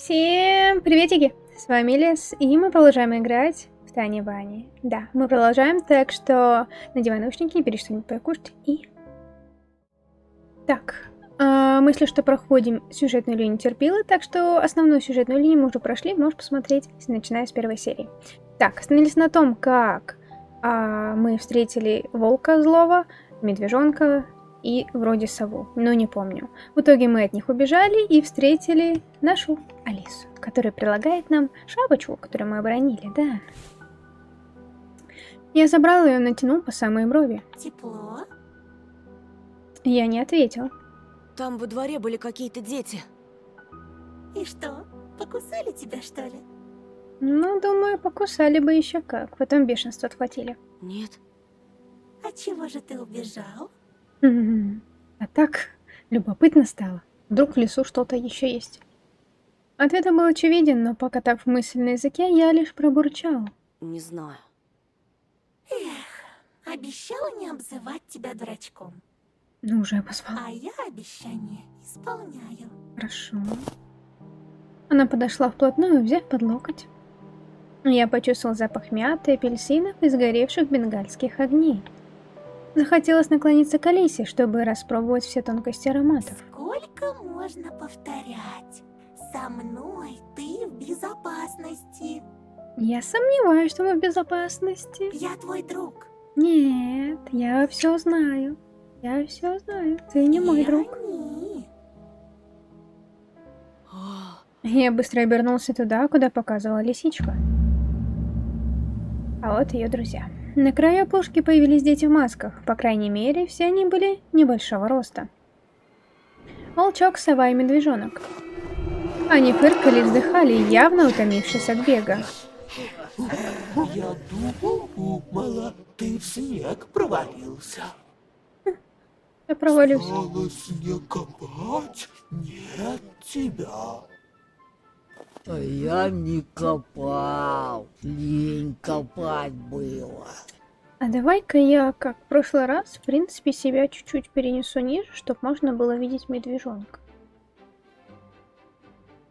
Всем приветики! С вами Лес, и мы продолжаем играть в Тани Вани. Да, мы продолжаем, так что надевай наушники, бери что-нибудь покушать и... Так, мы, если что, проходим сюжетную линию терпила, так что основную сюжетную линию мы уже прошли, можешь посмотреть, начиная с первой серии. Так, остановились на том, как мы встретили волка злого, медвежонка и вроде сову, но не помню. В итоге мы от них убежали и встретили нашу Алису, которая предлагает нам шапочку, которую мы оборонили, да. Я забрал ее и натянул по самой брови. Тепло? Я не ответил. Там во дворе были какие-то дети. И что, покусали тебя, что ли? Ну, думаю, покусали бы еще как, потом бешенство отхватили. Нет. А чего же ты убежал? А так, любопытно стало. Вдруг в лесу что-то еще есть. Ответ был очевиден, но покатав мысль на языке, я лишь пробурчал. Не знаю. Эх, обещала не обзывать тебя дурачком. Ну, уже позвал. А я обещание исполняю. Хорошо. Она подошла вплотную, взяв под локоть. Я почувствовал запах мяты, апельсинов и сгоревших бенгальских огней. Захотелось наклониться к Алисе, чтобы распробовать все тонкости ароматов. Сколько можно повторять? Со мной ты в безопасности. Я сомневаюсь, что мы в безопасности. Я твой друг. Нет, я все знаю. Я все знаю. Ты не мой И друг. они. Я быстро обернулся туда, куда показывала лисичка. А вот ее друзья. На краю опушки появились дети в масках. По крайней мере, все они были небольшого роста. Волчок, сова и медвежонок. Они фыркали и вздыхали, явно утомившись от бега. Я думала, ты в снег провалился. Я провалюсь. Стало снег копать, нет тебя. А я не копал, лень копать было. А давай-ка я, как в прошлый раз, в принципе, себя чуть-чуть перенесу ниже, чтобы можно было видеть медвежонка.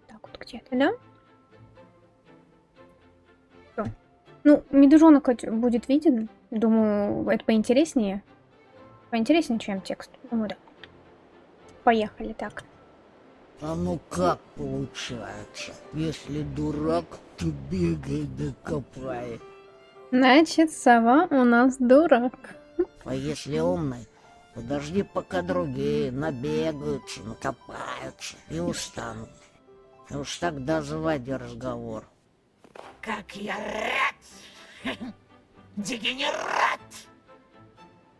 Так вот где-то, да? Всё. Ну, медвежонок будет виден. Думаю, это поинтереснее. Поинтереснее, чем текст. Думаю, да. Поехали так. А ну как получается? Если дурак, то бегай да копай. Значит, сова у нас дурак. А если умный, подожди, пока другие набегаются, накопаются и устанут. И уж тогда заводи разговор. Как я рад! Дегенерат!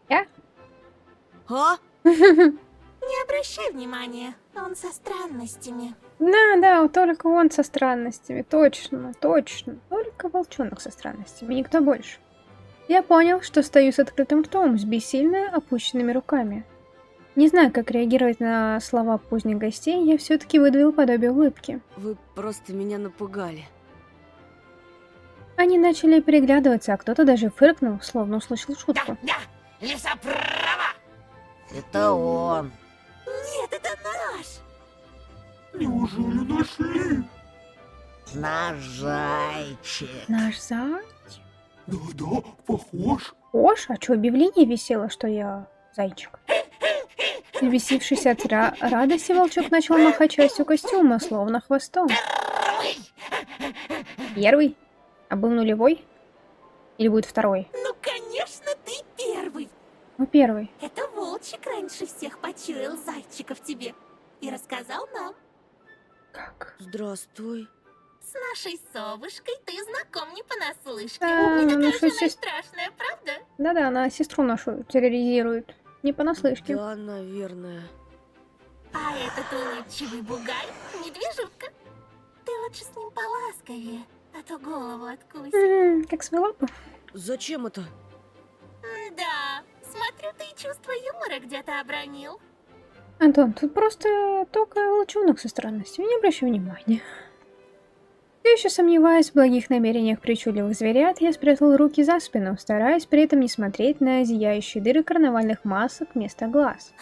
Я? А? Не обращай внимания, он со странностями. Да, только он со странностями. Точно. Только волчонок со странностями, никто больше. Я понял, что стою с открытым ртом, с бессильно опущенными руками. Не знаю, как реагировать на слова поздних гостей, я все-таки выдавил подобие улыбки. Вы просто меня напугали. Они начали переглядываться, а кто-то даже фыркнул, словно услышал шутку. Да, лиса права! Это он. Нет, это наш. Неужели нашли? Наш зайчик. Наш зайчик? Да, похож. Ош, а что, объявление висело, что я зайчик? Взбесившись от радости, волчок начал махать частью костюма, словно хвостом. Первый? А был нулевой? Или будет второй? Ну, конечно, ты первый. Ну, первый. Это волчик раньше всех почуял зайчика в тебе и рассказал нам. Как? Здравствуй. С нашей совушкой ты знаком не понаслышке. Да, Не ну такая что уж она и сес- страшная, правда? Да-да, она сестру нашу терроризирует. Не понаслышке. Да, наверное. А этот улыбчивый бугай — медвежутка. Ты лучше с ним поласковее, а то голову откусит. Как свелапа. Зачем это? Да, смотрю, ты чувство юмора где-то обронил. Антон, тут просто только волчонок со странностями, не обращай внимания. Все еще сомневаясь в благих намерениях причудливых зверят, я спрятал руки за спину, стараясь при этом не смотреть на зияющие дыры карнавальных масок вместо глаз.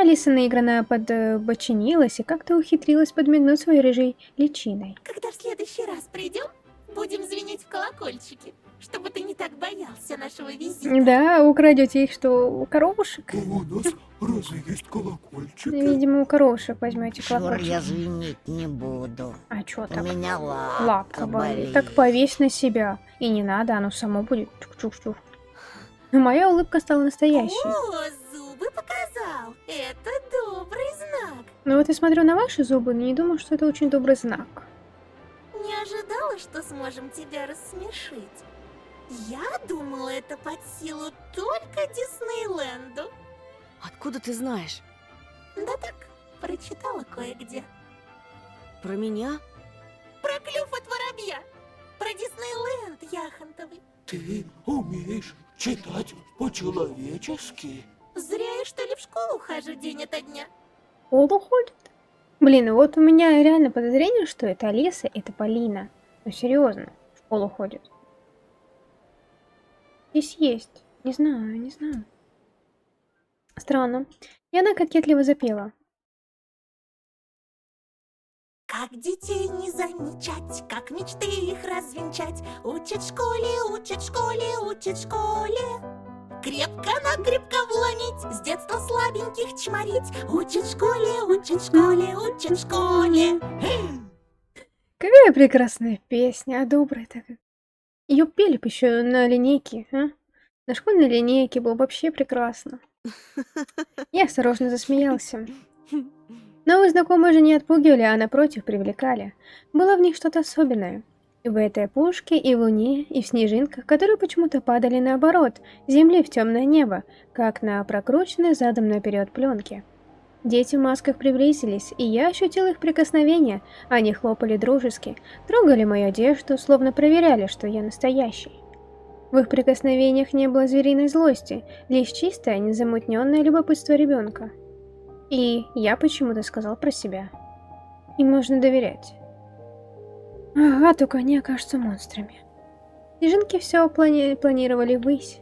Алиса наигранно подбочинилась и как-то ухитрилась подмигнуть своей рыжей личиной. Когда в следующий раз придем, будем звенеть в колокольчики, чтобы ты не так боялся нашего визита. Да, украдете их что, у коровушек? А у нас разве есть колокольчики? Видимо, у коровушек возьмете Чур, колокольчик. я звенеть не буду. А чё У так? меня Лапка лапка болит. болит. Так повесь на себя. И не надо, оно само будет. Чук-чук-чук. Но моя улыбка стала настоящей. О, зубы показал. Это добрый знак. Но вот я смотрю на ваши зубы, но не думаю, что это очень добрый знак. Не ожидала, что сможем тебя рассмешить. Я думала, это под силу только Диснейленду. Откуда ты знаешь? Да так, прочитала кое-где. Про меня? Про клюв от воробья. Про Диснейленд яхонтовый. Ты умеешь читать по-человечески? Зря я, что ли, в школу хожу день ото дня. Пол уходит. Блин, вот у меня реально подозрение, что это Алиса, это Полина. Ну серьезно, в пол уходит. Здесь есть. Не знаю, не знаю. Странно. И она кокетливо запела. Как детей не замечать, как мечты их развенчать. Учат в школе, учат в школе, учат в школе. Крепко-накрепко вломить, с детства слабеньких чморить. Учат в школе, учат в школе, учат в школе. Какая прекрасная песня, а добрая такая. Ее пели бы еще на линейке, а? На школьной линейке было бы вообще прекрасно. Я осторожно засмеялся. Новые знакомые же не отпугивали, а напротив привлекали. Было в них что-то особенное. В этой пушке, и в луне, и в снежинках, которые почему-то падали наоборот, с земли в темное небо, как на прокрученной задом наперед пленке. Дети в масках приблизились, и я ощутил их прикосновение. Они хлопали дружески, трогали мою одежду, словно проверяли, что я настоящий. В их прикосновениях не было звериной злости, лишь чистое, незамутненное любопытство ребенка. И я почему-то сказал про себя. Им можно доверять. Ага, только они окажутся монстрами. Снежинки все планировали ввысь.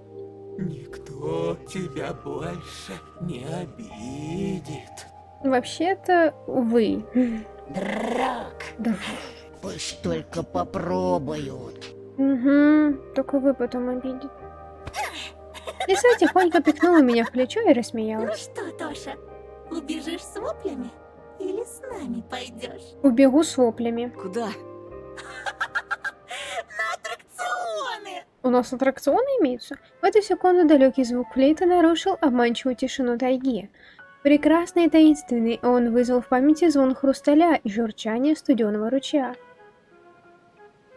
Никто тебя больше не обидит. Вообще-то, увы. Драк. Да. Пусть только попробуют. Угу, только вы потом обидите. Лиса тихонько пикнула меня в плечо и Ну рассмеялась. что, Тоша, убежишь с воплями или с нами пойдешь? Убегу с воплями. Куда? На аттракционы! У нас аттракционы имеются? В эту секунду далекий звук флейты нарушил обманчивую тишину тайги. Прекрасный и таинственный, он вызвал в памяти звон хрусталя и журчание студеного ручья.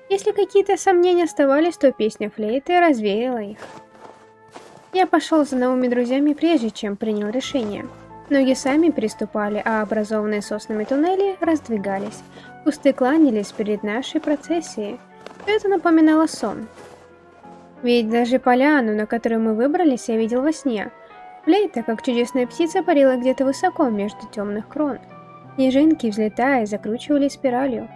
Если какие-то сомнения оставались, то песня флейты развеяла их. Я пошел за новыми друзьями, прежде чем принял решение. Ноги сами приступали, а образованные соснами туннели раздвигались. Кусты кланялись перед нашей процессией. Все это напоминало сон. Ведь даже поляну, на которую мы выбрались, я видел во сне. Флейта, как чудесная птица, парила где-то высоко между темных крон. Снежинки, взлетая, закручивались спиралью.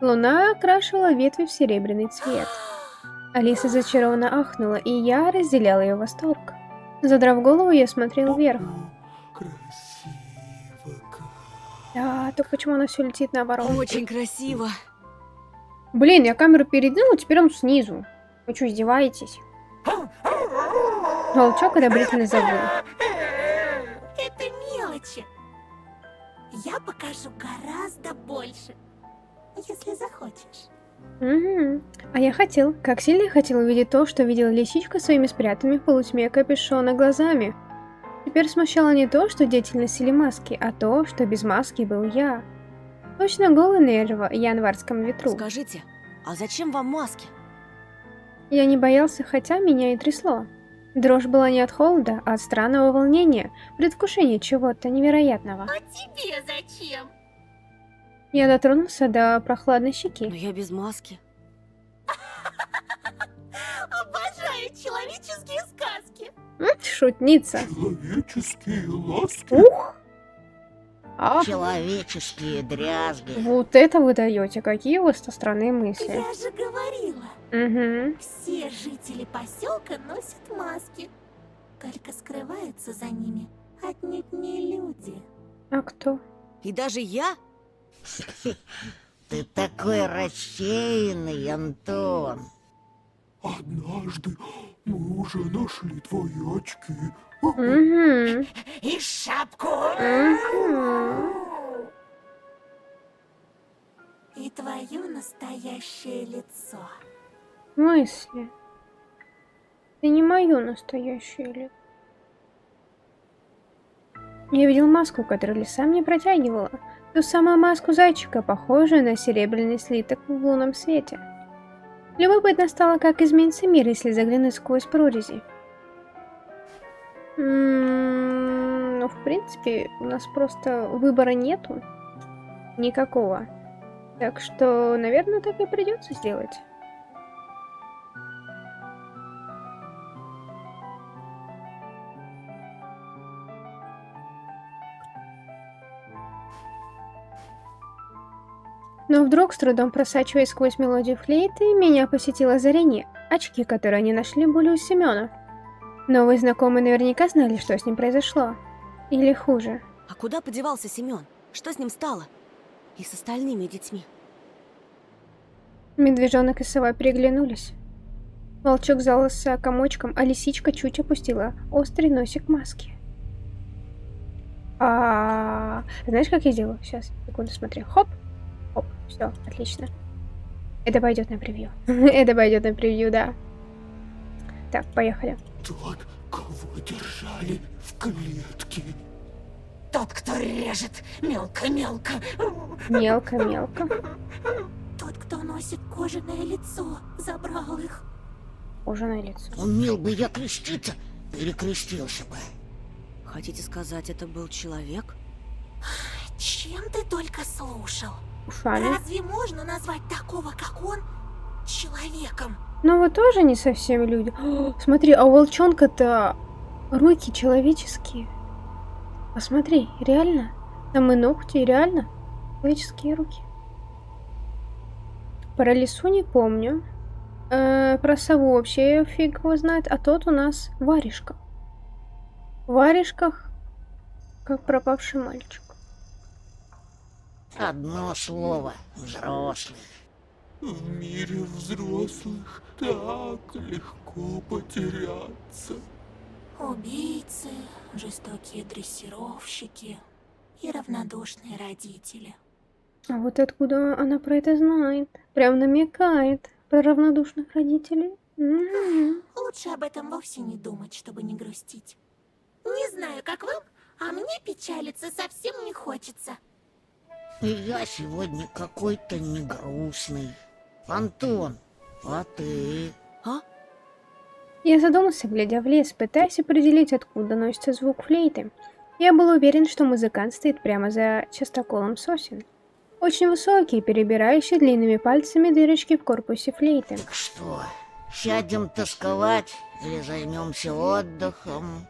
Луна окрашивала ветви в серебряный цвет. Алиса зачарованно ахнула, и я разделял ее восторг. Задрав голову, я смотрел вверх. Красиво как. Да, только почему она все летит наоборот? Очень красиво. Блин, я камеру передвинул, теперь он снизу. Вы что, издеваетесь? Волчок одобрительно завыл. Это мелочи. Я покажу гораздо больше, если захочешь. Угу. А я хотел, как сильно я хотел увидеть то, что видела лисичка своими спрятанными в полутьме капюшона глазами. Теперь смущало не то, что дети носили маски, а то, что без маски был я. Точно голый на январском ветру. Скажите, а зачем вам маски? Я не боялся, хотя меня и трясло. Дрожь была не от холода, а от странного волнения, предвкушения чего-то невероятного. А тебе зачем? Я дотронулся до прохладной Но щеки. я без маски. Обожаю человеческие сказки. Шутница. Человеческие ласки. Ух! Ах, Человеческие дрязги. вот это вы даете, какие у вас-то странные мысли. Я же говорила, Угу. все жители поселка носят маски. Только скрываются за ними отнюдь не люди. А кто? И даже я? Ты такой рассеянный, Антон. Однажды мы уже нашли твои очки. Угу. И шапку. И твое настоящее лицо. В смысле? Это не мое настоящее лицо. Я видел маску, которую лиса мне протягивала. Ту самую маску зайчика, похожую на серебряный слиток в лунном свете. Любопытно стало, как изменится мир, если заглянуть сквозь прорези. Ну, в принципе, у нас просто выбора нету. Никакого. Так что, наверное, так и придется сделать. Но вдруг, с трудом просачиваясь сквозь мелодию флейты, меня посетило озарение. Очки, которые они нашли, были у Семёна. Новые знакомые наверняка знали, что с ним произошло. Или хуже. А куда подевался Семён? Что с ним стало? И с остальными детьми? Медвежонок и сова переглянулись. Волчок залился комочком, а лисичка чуть опустила острый носик маски. Знаешь, как я делаю? Сейчас, секунду, смотри. Хоп! Оп, все, отлично. Это пойдет на превью. Это пойдет на превью, да. Так, поехали. Тот, кого держали в клетке. Тот, кто режет мелко-мелко. Мелко-мелко. Тот, кто носит кожаное лицо, забрал их. Кожаное лицо. Умел бы я креститься, перекрестился бы. Хотите сказать, это был человек? Чем ты только слушал? Ушами. Разве можно назвать такого, как он, человеком? Но вы тоже не совсем люди. О, смотри, а у волчонка-то руки человеческие. Посмотри, реально? Там и ногти, реально человеческие руки. Про лису не помню. Про сову вообще фиг его знает. А тот у нас варежка. В варежках, как пропавший мальчик. Одно слово — взрослый. В мире взрослых так легко потеряться. Убийцы, жестокие дрессировщики и равнодушные родители. А вот откуда она про это знает? Прям намекает про равнодушных родителей. Лучше об этом вовсе не думать, чтобы не грустить. Не знаю, как вам, а мне печалиться совсем не хочется. И я сегодня какой-то негрустный. Антон, а ты? А? Я задумался, глядя в лес, пытаясь определить, откуда доносится звук флейты. Я был уверен, что музыкант стоит прямо за частоколом сосен. Очень высокий, перебирающий длинными пальцами дырочки в корпусе флейты. Так что, сядем тосковать или займемся отдыхом?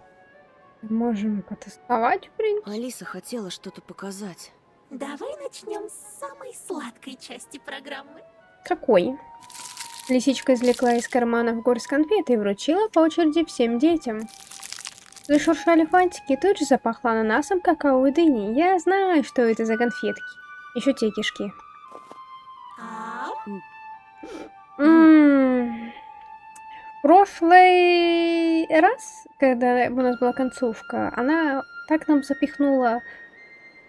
Можем потасковать, в принципе. Алиса хотела что-то показать. Давай начнем с самой сладкой части программы. Какой? Лисичка извлекла из карманов горсть конфет и вручила по очереди всем детям. Зашуршали фантики, тут же запахло ананасом, какао и дыней. Я знаю, что это за конфетки. Еще те кишки. В прошлый раз, когда у нас была концовка, она так нам запихнула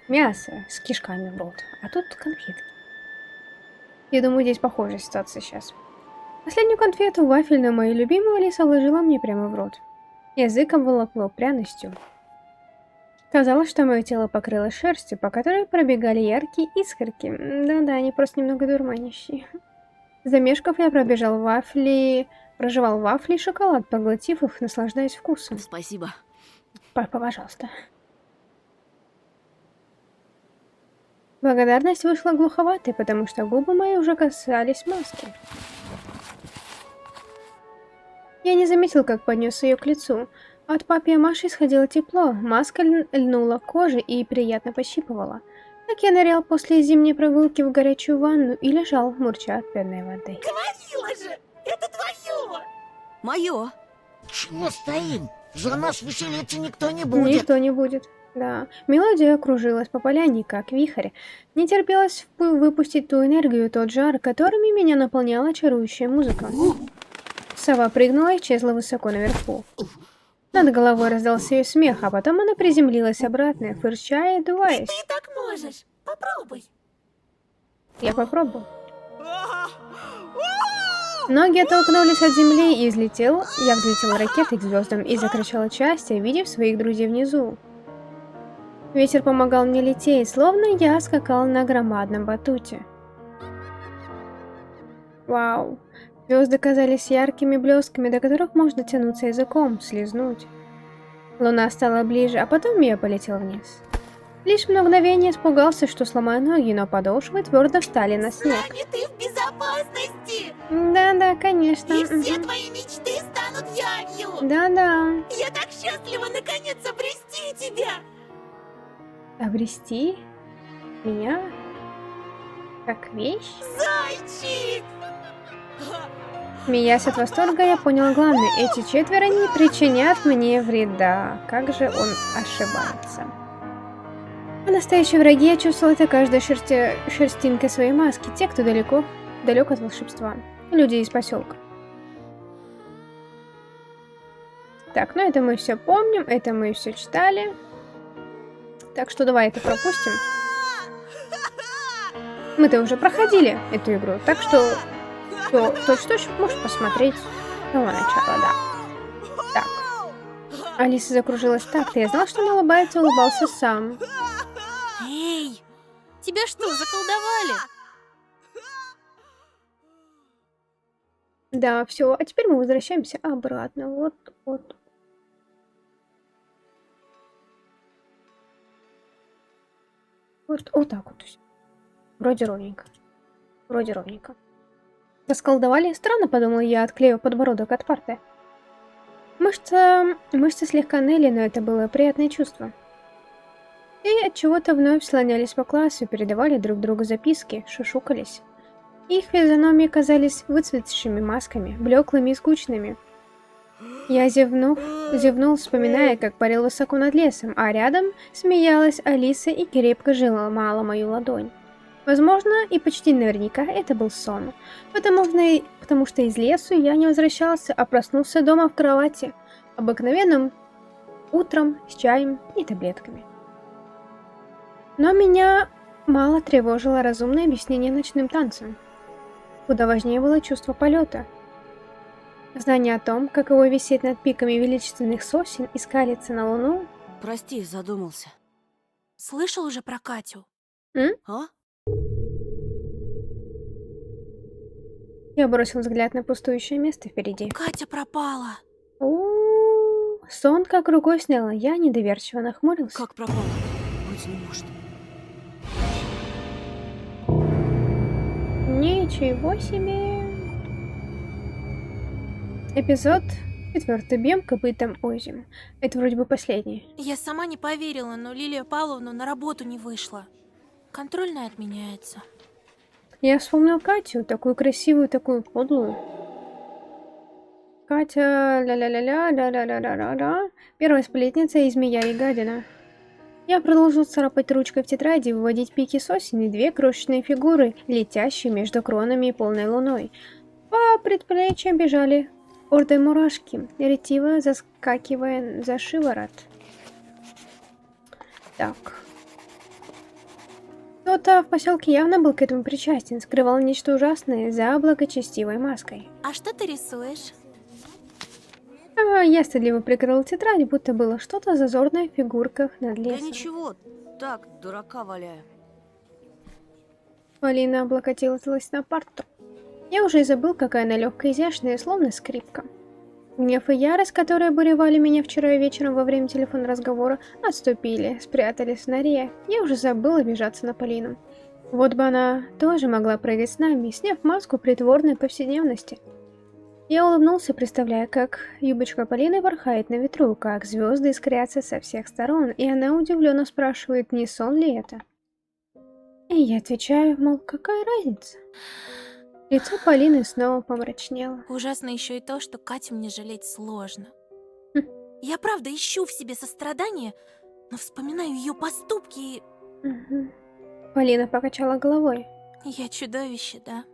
мясо с кишками в рот, а тут конфетки. Я думаю, здесь похожая ситуация сейчас. Последнюю конфету, вафельную, мою любимую, Алиса вложила мне прямо в рот. Язык обволокло пряностью. Казалось, что мое тело покрылось шерстью, по которой пробегали яркие искорки. Да-да, они просто немного дурманящие. Замешкав, я прожевал вафли и шоколад, поглотив их, наслаждаясь вкусом. Спасибо. Папа, пожалуйста. Благодарность вышла глуховатой, потому что губы мои уже касались маски. Я не заметил, как поднес ее к лицу. От папи и Маши исходило тепло, маска льнула к коже и приятно пощипывала. Так я нырял после зимней прогулки в горячую ванну и лежал, мурча от пенной воды. Говорила же, это твое! Мое. Чего стоим? За нас веселиться никто не будет. Никто не будет. Да. Мелодия кружилась по поляне, как вихрь. Не терпелось выпустить ту энергию, тот жар, которыми меня наполняла чарующая музыка. Сова прыгнула и исчезла высоко наверху. Над головой раздался ее смех, а потом она приземлилась обратно, фырча и дуваясь. Ты так можешь. Попробуй. Я попробовал. Ноги оттолкнулись от земли, и я взлетела ракетой к звездам и закричала от счастья, видев своих друзей внизу. Ветер помогал мне лететь, словно я скакала на громадном батуте. Вау. Звезды казались яркими блесками, до которых можно тянуться языком, слизнуть. Луна стала ближе, а потом я полетел вниз. Лишь на мгновение испугался, что сломаю ноги, но подошвы твердо встали на С снег. нами ты в безопасности. Да-да, конечно. И все Мгм. твои мечты станут явью. Да-да. Я так счастлива наконец обрести тебя. Обрести меня как вещь? Зайчик. Смеясь от восторга, я понял главное. Эти четверо не причинят мне вреда. Как же он ошибается. А настоящие враги, я чувствовала это каждой шерстинкой своей маски. Те, кто далек от волшебства. Люди из поселка. Так, ну это мы все помним, это мы все читали. Так что давай это пропустим. Мы-то уже проходили эту игру, так что кто хочет, может посмотреть с самого начала, да. Так. Алиса закружилась так-то, я знал, что он улыбался сам. Эй, тебя что, заколдовали? Да, все, а теперь мы возвращаемся обратно. Вот. Вот так вот. Вроде ровненько. Расколдовали? Странно, подумала я, отклеив подбородок от парты. Мышцы слегка ныли, но это было приятное чувство. И от чего-то вновь слонялись по классу, передавали друг другу записки, шушукались. Их физиономии казались выцветшими масками, блеклыми и скучными. Я зевнул, вспоминая, как парил высоко над лесом, а рядом смеялась Алиса и крепко сжимала мою ладонь. Возможно, и почти наверняка это был сон, потому что из лесу я не возвращался, а проснулся дома в кровати, обыкновенным утром с чаем и таблетками. Но меня мало тревожило разумное объяснение ночным танцам. Куда важнее было чувство полета. Знание о том, каково висеть над пиками величественных сосен и скалиться на луну. Прости, задумался. Слышал уже про Катю? А? Я бросил взгляд на пустующее место впереди. Катя пропала. Сон как рукой сняла, я недоверчиво нахмурился. Как пропала? Быть не может. Ничего себе. Эпизод 4. Бьем копытом озим. Это вроде бы последний. Я сама не поверила, но Лилия Павловна на работу не вышла. Контрольная отменяется. Я вспомнил Катю, такую красивую, такую подлую. Катя, ля-ля-ля-ля, первая сплетница и змея и гадина. Я продолжил царапать ручкой в тетради, выводить пики сосен и две крошечные фигуры, летящие между кронами и полной луной. По предплечьям бежали орды мурашки, ретиво заскакивая за шиворот. Так. Кто-то в поселке явно был к этому причастен, скрывал нечто ужасное за благочестивой маской. А что ты рисуешь? Я стыдливо прикрыл тетрадь, будто было что-то зазорное в фигурках над Да лесом. ничего, так, дурака валяю. Полина облокотилась на парту. Я уже и забыл, какая она легкая и изящная, словно скрипка. Гнев и ярость, которые буревали меня вчера вечером во время телефонного разговора, отступили, спрятались в норе. Я уже забыл обижаться на Полину. Вот бы она тоже могла прыгать с нами, сняв маску притворной повседневности. Я улыбнулся, представляя, как юбочка Полины порхает на ветру, как звезды искрятся со всех сторон, и она удивленно спрашивает, не сон ли это. И я отвечаю, мол, какая разница? Лицо Полины снова помрачнело. Ужасно еще и то, что Катю мне жалеть сложно. Я правда ищу в себе сострадание, но вспоминаю ее поступки и... Мгм. Полина покачала головой. Я чудовище, да?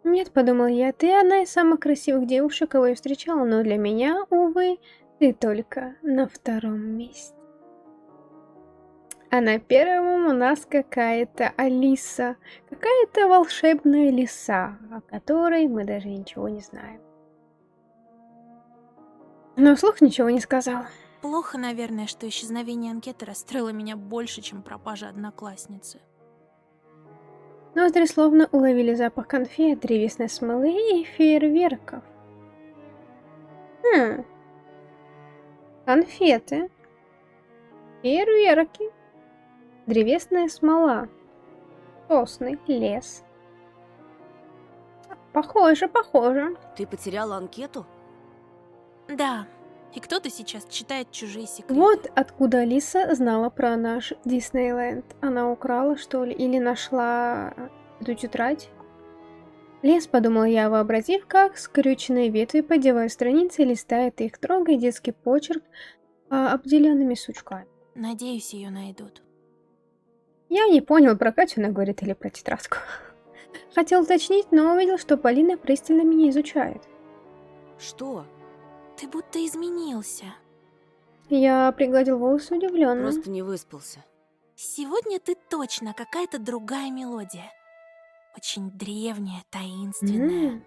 Нет, подумал я, ты одна из самых красивых девушек, кого я встречала, но для меня, увы, ты только на втором месте. А на первом у нас какая-то Алиса, какая-то волшебная лиса, о которой мы даже ничего не знаем. Но вслух ничего не сказала. Плохо, наверное, что исчезновение анкеты расстроило меня больше, чем пропажа одноклассницы. Ноздри словно уловили запах конфет, древесной смолы и фейерверков. Конфеты. Фейерверки. Древесная смола. Сосны, лес. Похоже, похоже. Ты потеряла анкету? Да, и кто-то сейчас читает чужие секреты. Вот откуда Алиса знала про наш Диснейленд. Она украла, что ли, или нашла эту тетрадь? Лес, подумала я, вообразив, как скрюченные ветви подевают страницы и листает их, трогая детский почерк обделенными сучками. Надеюсь, ее найдут. Я не понял, про Катю она говорит или про тетрадку. Хотел уточнить, но увидел, что Полина пристально меня изучает. Что? Ты будто изменился. Я пригладил волосы удивленно. Просто не выспался. Сегодня ты точно какая-то другая мелодия. Очень древняя, таинственная.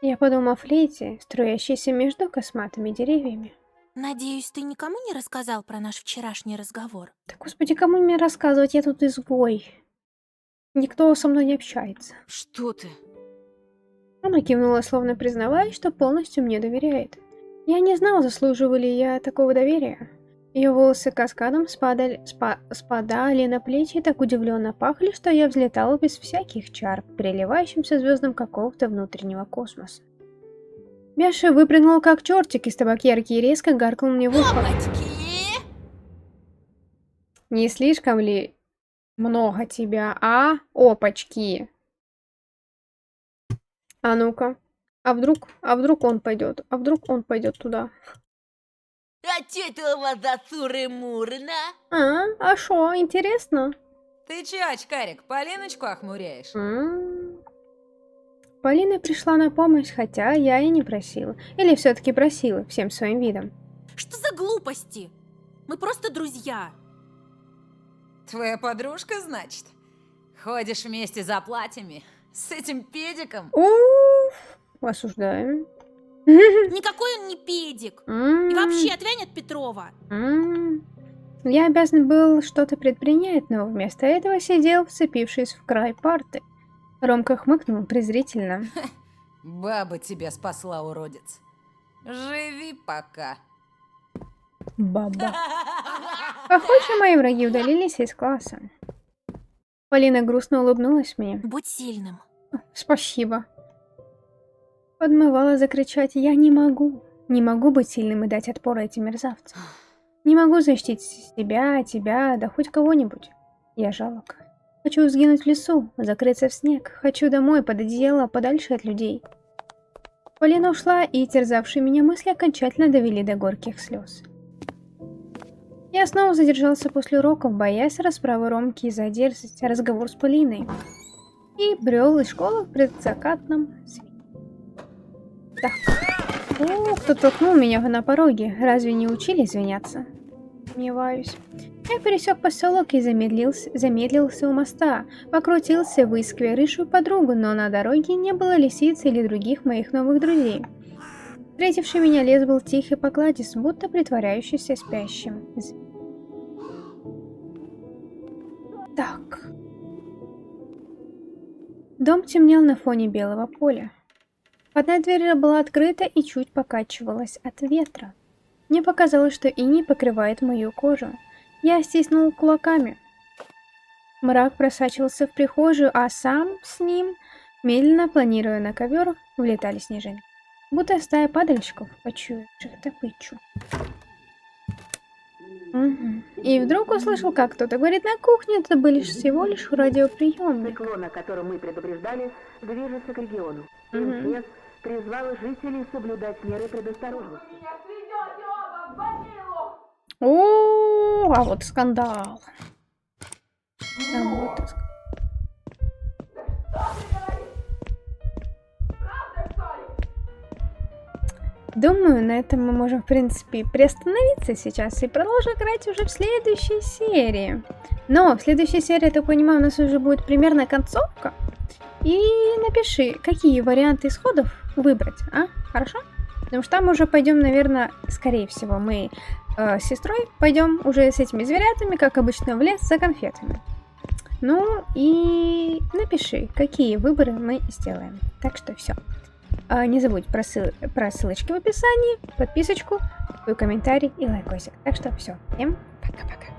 Я подумал о флейте, струящейся между косматыми деревьями. Надеюсь, ты никому не рассказал про наш вчерашний разговор? Да господи, кому мне рассказывать, я тут изгой. Никто со мной не общается. Что ты? Она кивнула, словно признавая, что полностью мне доверяет. Я не знал, заслуживаю ли я такого доверия. Ее волосы каскадом спадали на плечи и так удивленно пахли, что я взлетал без всяких чар, к переливающимся звездам какого-то внутреннего космоса. Мяша выпрыгнул как чертик из табакерки и резко гаркнул мне в ухо. Опачки! Не слишком ли много тебя, а? Опачки! А ну-ка. А вдруг он пойдет? А вдруг он пойдет туда? А чё это у вас за суры-муры-на? А шо, интересно? Ты чё, очкарик, Полиночку охмуряешь? Полина пришла на помощь, хотя я и не просила. Или все-таки просила, всем своим видом. Что за глупости? Мы просто друзья. Твоя подружка, значит? Ходишь вместе за платьями? С этим педиком? Уф, осуждаем. Никакой он не педик. И вообще, отвянь от Петрова. Я обязан был что-то предпринять, но вместо этого сидел, вцепившись в край парты. Ромка хмыкнул презрительно. Баба тебя спасла, уродец. Живи пока. Баба. Похоже, мои враги удалились из класса. Полина грустно улыбнулась мне. Будь сильным. Спасибо. Подмывала закричать: я не могу. Не могу быть сильным и дать отпор этим мерзавцам. Не могу защитить себя, тебя, да хоть кого-нибудь. Я жалок. Хочу сгинуть в лесу, закрыться в снег. Хочу домой, под одеяло, подальше от людей. Полина ушла, и терзавшие меня мысли окончательно довели до горьких слез. Я снова задержался после уроков, боясь расправы Ромки из-за дерзости, разговор с Полиной. И брел из школы в предзакатном свете. Так. О, кто толкнул меня на пороге. Разве не учили извиняться? Сомневаюсь. Я пересек поселок и замедлился у моста. Покрутился, выискивая рыжую подругу, но на дороге не было лисицы или других моих новых друзей. Встретивший меня лес был тих и покладист, будто притворяющийся спящим. Так. Дом темнел на фоне белого поля. Одна дверь была открыта и чуть покачивалась от ветра. Мне показалось, что иней покрывает мою кожу. Я стиснул кулаками. Мрак просачивался в прихожую, а сам с ним, медленно планируя на ковер, влетали снежинки. Будто стая падальщиков, почуявших добычу. И вдруг услышал, как кто-то говорит на кухне, это были всего лишь радиоприемник. Циклон, о котором мы предупреждали, движется к региону. МЧС призвал жителей соблюдать меры предосторожности. О, а вот скандал. А вот и Думаю, на этом мы можем, в принципе, приостановиться сейчас и продолжить играть уже в следующей серии. Но в следующей серии, я так понимаю, у нас уже будет примерно концовка. И напиши, какие варианты исходов выбрать, а? Хорошо? Потому что там уже пойдем, наверное, скорее всего, мы с сестрой пойдем уже с этими зверятами, как обычно, в лес за конфетами. Ну и напиши, какие выборы мы сделаем. Так что все. Не забудь про ссылочки в описании, подписочку, твой комментарий и лайкосик. Так что все. Всем пока-пока.